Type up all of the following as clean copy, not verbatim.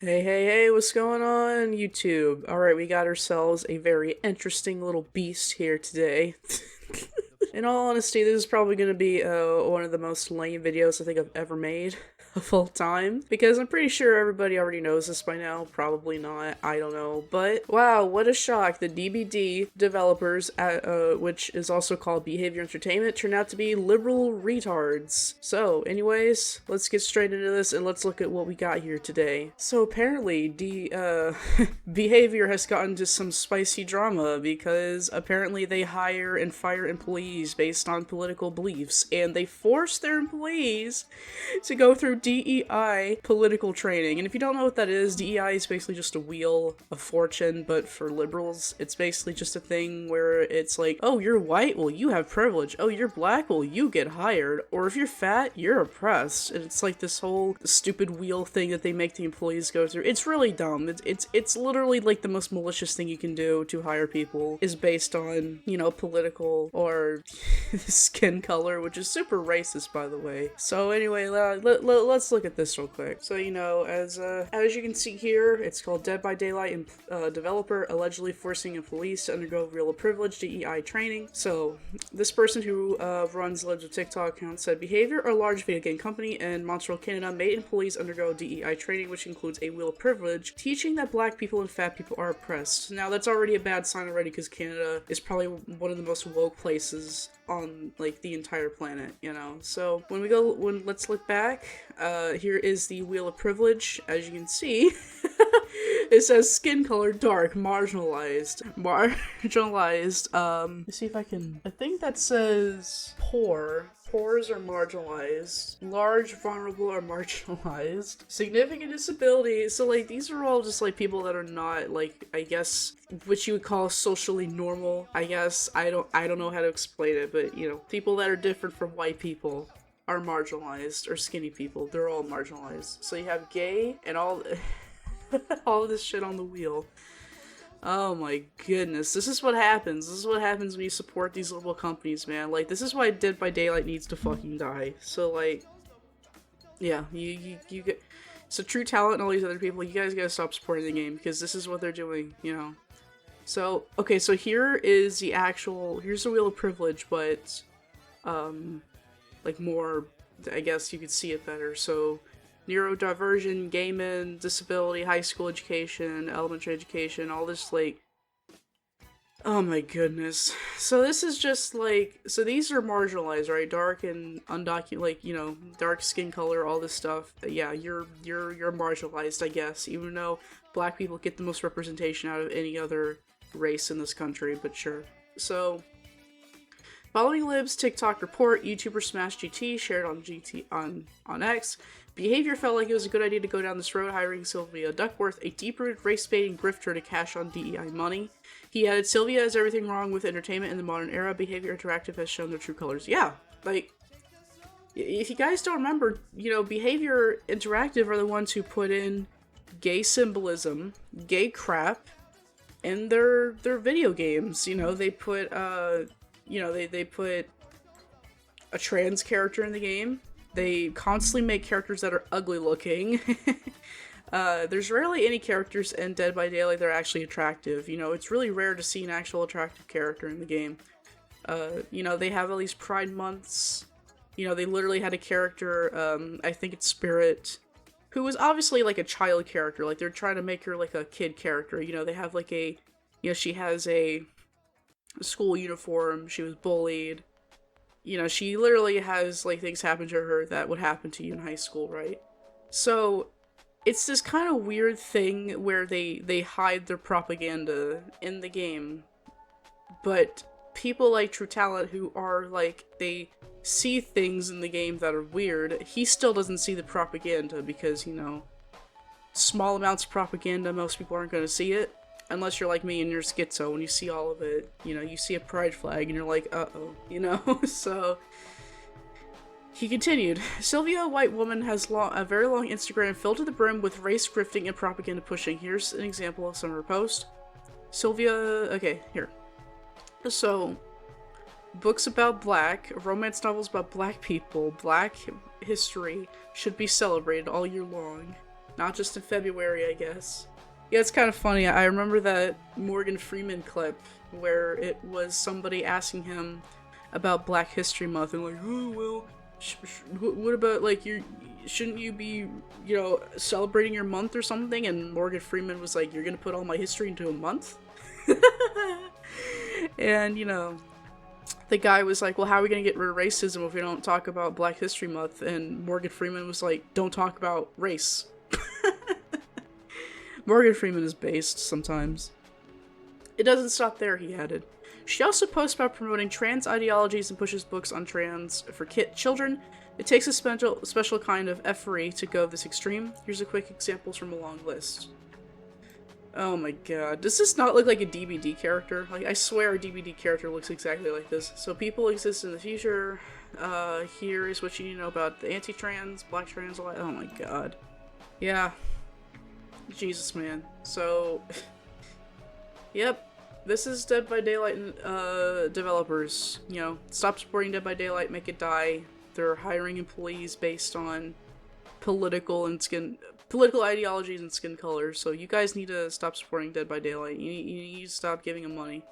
Hey, hey, hey, what's going on, YouTube? Alright, we got ourselves a very interesting little beast here today. In all honesty, this is probably going to be one of the most lame videos I think I've ever made of all time, because I'm pretty sure everybody already knows this by now. Probably not, I don't know, but wow, what a shock. The DBD developers, which is also called Behavior Entertainment, turned out to be liberal retards. So anyways, let's get straight into this and let's look at what we got here today. So apparently Behavior has gotten into some spicy drama because apparently they hire and fire employees based on political beliefs, and they force their employees to go through DEI political training. And if you don't know what that is, DEI is basically just a wheel of fortune, but for liberals, it's basically just a thing where it's like, oh, you're white? Well, you have privilege. Oh, you're black? Well, you get hired. Or if you're fat, you're oppressed. And it's like this whole stupid wheel thing that they make the employees go through. It's really dumb. It's literally like the most malicious thing you can do to hire people is based on, you know, political or skin color, which is super racist, by the way. So anyway, let's look at this real quick. So, you know, as you can see here, it's called Dead by Daylight, developer allegedly forcing employees to undergo real privilege DEI training. So this person who runs Libs of TikTok account said Behavior, a large video game company in Montreal, Canada, made employees undergo DEI training, which includes a wheel of privilege, teaching that black people and fat people are oppressed. Now that's already a bad sign already, because Canada is probably one of the most woke places on like the entire planet, you know. So let's look back. Here is the wheel of privilege. As you can see, it says skin color dark, marginalized. Let's see if I think that says poor. Poors are marginalized. Large, vulnerable are marginalized. Significant disability. So like these are all just like people that are not like, I guess, what you would call socially normal. I guess I don't know how to explain it, but you know, people that are different from white people are marginalized, or skinny people. They're all marginalized. So you have gay and all all this shit on the wheel. Oh my goodness, this is what happens. This is what happens when you support these little companies, man. Like, this is why Dead by Daylight needs to fucking die. So, like, yeah, you get... So, True Talent and all these other people, you guys gotta stop supporting the game, because this is what they're doing, you know. So, okay, so here is the actual... Here's the Wheel of Privilege, but, like, more... I guess you could see it better. So... neurodiversion, gay men, disability, high school education, elementary education, all this, like, oh my goodness. So this is just like, so these are marginalized, right? Dark and undocumented, like, you know, dark skin color, all this stuff. Yeah, you're marginalized, I guess, even though black people get the most representation out of any other race in this country, but sure. So, following Lib's TikTok report, YouTuber Smash GT shared on X, Behavior felt like it was a good idea to go down this road, hiring Sylvia Duckworth, a deep-rooted race-baiting grifter, to cash on DEI money. He added, Sylvia has everything wrong with entertainment in the modern era. Behavior Interactive has shown their true colors. Yeah, like, if you guys don't remember, you know, Behavior Interactive are the ones who put in gay symbolism, gay crap, in their video games. You know, they put, you know, they put a trans character in the game. They constantly make characters that are ugly looking. There's rarely any characters in Dead by Daylight that are actually attractive. You know, it's really rare to see an actual attractive character in the game. You know, they have all these Pride months. You know, they literally had a character, I think it's Spirit, who was obviously like a child character. Like, they're trying to make her like a kid character. You know, they have like a, you know, she has a school uniform, she was bullied. You know, she literally has, like, things happen to her that would happen to you in high school, right? So, it's this kind of weird thing where they hide their propaganda in the game. But people like True Talent, who are, like, they see things in the game that are weird, he still doesn't see the propaganda because, you know, small amounts of propaganda, most people aren't going to see it. Unless you're like me and you're schizo, when you see all of it, you know, you see a pride flag and you're like, uh-oh, you know? So, he continued, Sylvia, a white woman, has a very long Instagram filled to the brim with race grifting and propaganda pushing. Here's an example of some of her posts. Sylvia, okay, here. So, books about black, romance novels about black people, black history should be celebrated all year long. Not just in February, I guess. Yeah, it's kind of funny. I remember that Morgan Freeman clip where it was somebody asking him about Black History Month and like, oh, well, what about, like, shouldn't you be, you know, celebrating your month or something? And Morgan Freeman was like, you're gonna put all my history into a month? And, you know, the guy was like, well, how are we gonna get rid of racism if we don't talk about Black History Month? And Morgan Freeman was like, don't talk about race. Morgan Freeman is based sometimes. It doesn't stop there, he added. She also posts about promoting trans ideologies and pushes books on trans for children. It takes a special kind of effery to go this extreme. Here's a quick examples from a long list. Oh my god. Does this not look like a DBD character? Like, I swear a DBD character looks exactly like this. So people exist in the future. Here is what you need to know about the anti-trans, black trans, all that. Oh my god. Yeah. Jesus, man. So, yep. This is Dead by Daylight developers. You know, stop supporting Dead by Daylight, make it die. They're hiring employees based on political ideologies and skin colors. So you guys need to stop supporting Dead by Daylight. You need to stop giving them money.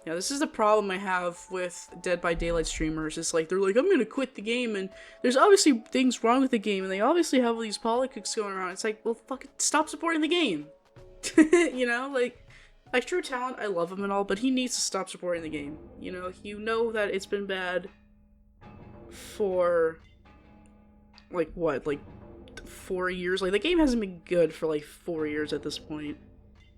Yeah, this is the problem I have with Dead by Daylight streamers. It's like, they're like, I'm gonna quit the game, and there's obviously things wrong with the game, and they obviously have all these politics going around. It's like, well, fucking stop supporting the game. You know, like True Talent, I love him and all, but he needs to stop supporting the game. You know that it's been bad for, like, what, like, 4 years? Like, the game hasn't been good for, like, 4 years at this point.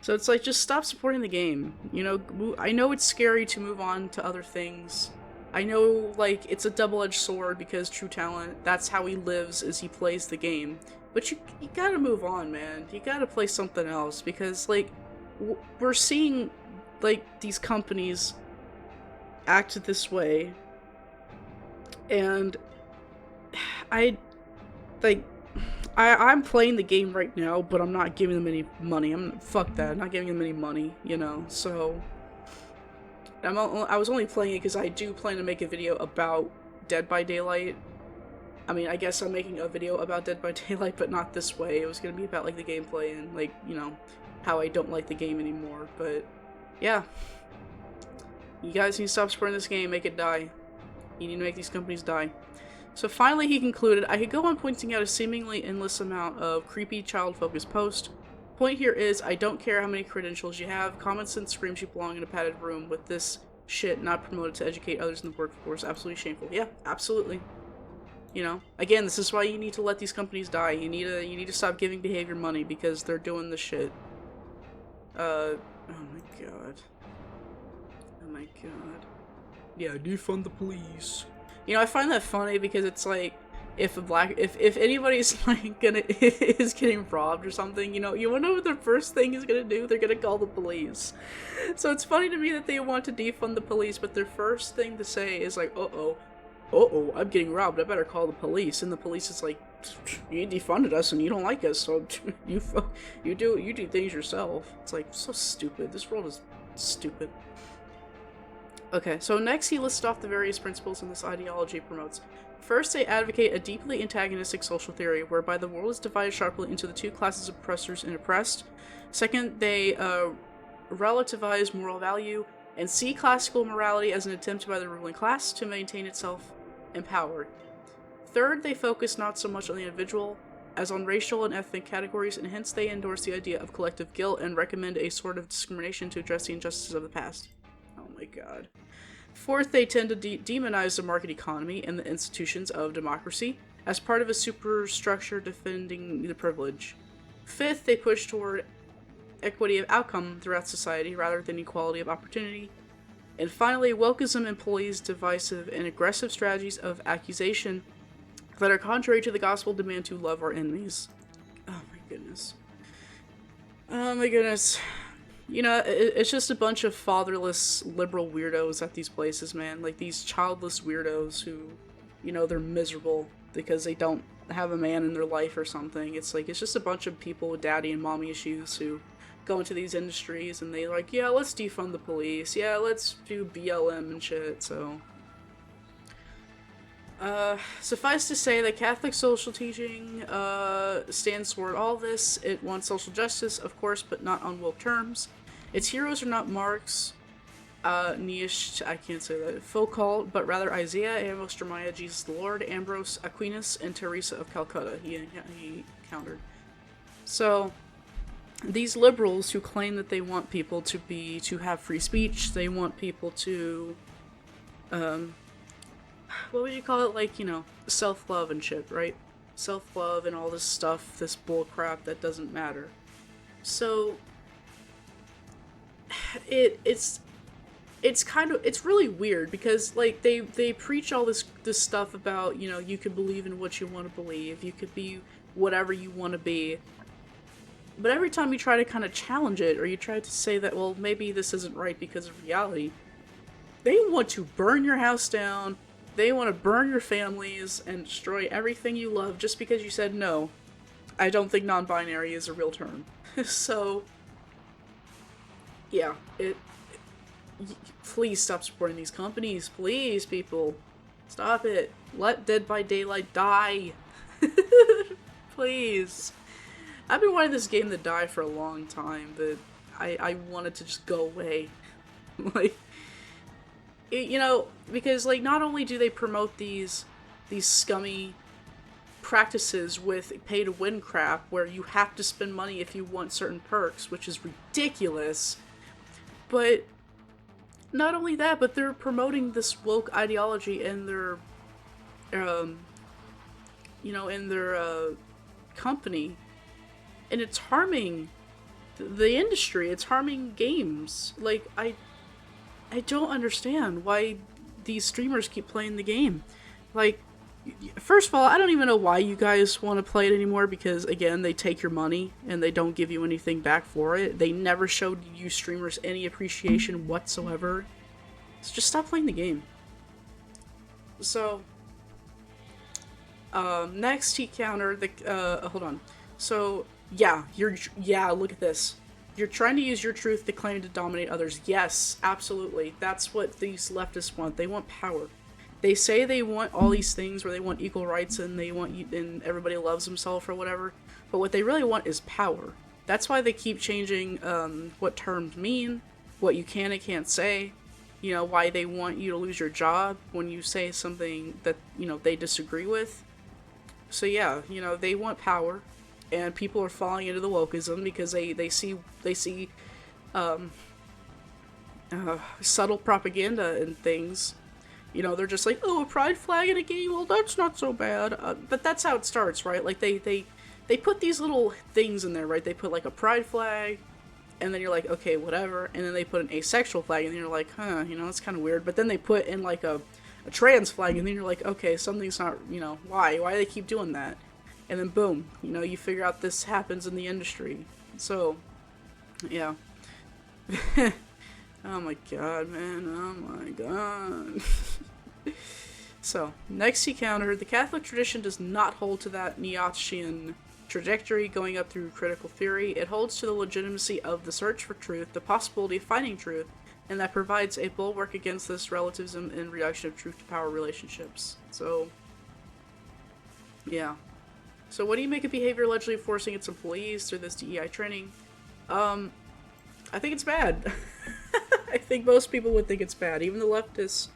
So it's like, just stop supporting the game. You know, I know it's scary to move on to other things. I know, like, it's a double-edged sword because True Talent, that's how he lives, is he plays the game. But you gotta move on, man. You gotta play something else, because, like, we're seeing, like, these companies act this way, and I'm playing the game right now, but I'm not giving them any money. Fuck that. I'm not giving them any money, you know, so I was only playing it because I do plan to make a video about Dead by Daylight. I mean, I guess I'm making a video about Dead by Daylight, but not this way. It was gonna be about, like, the gameplay and, like, you know, how I don't like the game anymore, but yeah. You guys need to stop supporting this game, make it die. You need to make these companies die. So finally he concluded, I could go on pointing out a seemingly endless amount of creepy child-focused posts. Point here is, I don't care how many credentials you have, common sense screams you belong in a padded room with this shit not promoted to educate others in the workforce. Absolutely shameful. Yeah, absolutely. You know, again, this is why you need to let these companies die. You need to stop giving behavior money because they're doing the shit. Oh my god. Oh my god. Yeah, defund the police. You know, I find that funny because it's like, if anybody's like is getting robbed or something, you know, you wanna know what their first thing is gonna do? They're gonna call the police. So it's funny to me that they want to defund the police, but their first thing to say is like, uh-oh, I'm getting robbed, I better call the police. And the police is like, you defunded us and you don't like us, so you do things yourself. It's like, so stupid. This world is stupid. Okay, so next he lists off the various principles in this ideology promotes. First, they advocate a deeply antagonistic social theory, whereby the world is divided sharply into the two classes of oppressors and oppressed. Second, they relativize moral value, and see classical morality as an attempt by the ruling class to maintain itself empowered. Third, they focus not so much on the individual as on racial and ethnic categories, and hence they endorse the idea of collective guilt and recommend a sort of discrimination to address the injustices of the past. Oh my god. Fourth, they tend to demonize the market economy and the institutions of democracy as part of a superstructure defending the privilege. Fifth, they push toward equity of outcome throughout society rather than equality of opportunity. And finally, wokeism employs divisive and aggressive strategies of accusation that are contrary to the gospel demand to love our enemies. Oh my goodness. Oh my goodness. You know, it's just a bunch of fatherless liberal weirdos at these places, man. Like, these childless weirdos who, you know, they're miserable because they don't have a man in their life or something. It's like, it's just a bunch of people with daddy and mommy issues who go into these industries and they like, yeah, let's defund the police. Yeah, let's do BLM and shit, so. Suffice to say that Catholic social teaching stands toward all this. It wants social justice, of course, but not on woke terms. Its heroes are not Marx, Nietzsche, I can't say that, Foucault, but rather Isaiah, Amos, Jeremiah, Jesus the Lord, Ambrose, Aquinas, and Teresa of Calcutta. He countered. So, these liberals who claim that they want people to have free speech, they want people to, what would you call it? Like, self-love and shit, right? Self-love and all this stuff, this bullcrap that doesn't matter. So, it's really weird because, like, they preach all this stuff about, you can believe in what you want to believe, you could be whatever you want to be. But every time you try to kind of challenge it, or you try to say that, well, maybe this isn't right because of reality, they want to burn your house down, they want to burn your families, and destroy everything you love just because you said, no, I don't think non-binary is a real term. So, yeah, please stop supporting these companies. Please, people. Stop it. Let Dead by Daylight die. Please. I've been wanting this game to die for a long time, but I want it to just go away. Like, because, like, not only do they promote these scummy practices with pay-to-win crap, where you have to spend money if you want certain perks, which is ridiculous, but not only that, but they're promoting this woke ideology in their, in their, company. And it's harming the industry. It's harming games. Like, I don't understand why these streamers keep playing the game. Like, first of all, I don't even know why you guys want to play it anymore, because, again, they take your money and they don't give you anything back for it. They never showed you streamers any appreciation whatsoever. So just stop playing the game. So, next he countered hold on. So, look at this. You're trying to use your truth to claim to dominate others. Yes, absolutely. That's what these leftists want. They want power. They say they want all these things where they want equal rights and they want and everybody loves himself or whatever. But what they really want is power. That's why they keep changing what terms mean, what you can and can't say. Why they want you to lose your job when you say something that, they disagree with. So yeah, they want power. And people are falling into the wokeism because they see subtle propaganda and things. They're just like, oh, a pride flag in a game? Well, that's not so bad. But that's how it starts, right? Like, they put these little things in there, right? They put, like, a pride flag, and then you're like, okay, whatever. And then they put an asexual flag, and then you're like, huh, that's kind of weird. But then they put in, like, a trans flag, and then you're like, okay, something's not, why? Why do they keep doing that? And then boom, you figure out this happens in the industry. So, yeah. Oh my god, man. Oh my god. So, next he countered, the Catholic tradition does not hold to that Nietzschean trajectory going up through critical theory. It holds to the legitimacy of the search for truth, the possibility of finding truth, and that provides a bulwark against this relativism and reduction of truth to power relationships. So, yeah. So what do you make of behavior allegedly forcing its employees through this DEI training? I think it's bad. I think most people would think it's bad. Even the leftists,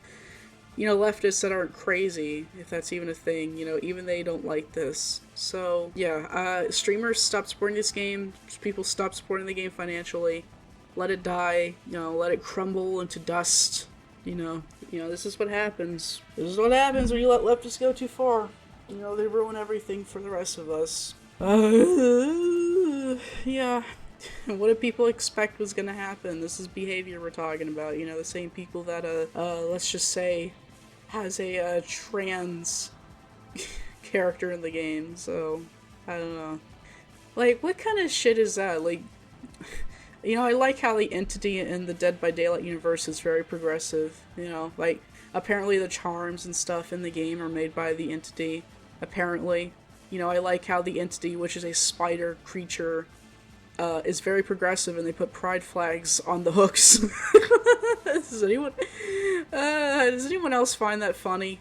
leftists that aren't crazy, if that's even a thing, even they don't like this. So, yeah, streamers stop supporting this game. People stop supporting the game financially. Let it die, let it crumble into dust. This is what happens. This is what happens when you let leftists go too far. They ruin everything for the rest of us. Yeah. What did people expect was gonna happen? This is behavior we're talking about. The same people that, let's just say, has a trans character in the game. So, I don't know. Like, what kind of shit is that? Like, I like how the entity in the Dead by Daylight universe is very progressive. Like, apparently the charms and stuff in the game are made by the entity. Apparently. I like how the entity, which is a spider creature, is very progressive, and they put pride flags on the hooks. Does anyone else find that funny?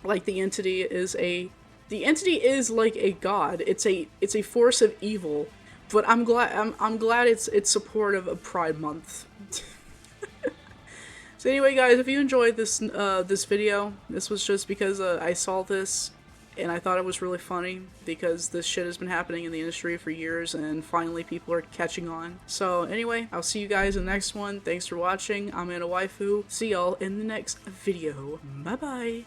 like the entity is like a god. It's a force of evil. But I'm glad it's supportive of Pride Month. So anyway, guys, if you enjoyed this video, this was just because I saw this and I thought it was really funny, because this shit has been happening in the industry for years and finally people are catching on. So anyway, I'll see you guys in the next one. Thanks for watching. I'm AnnaWaifu. See y'all in the next video. Bye bye.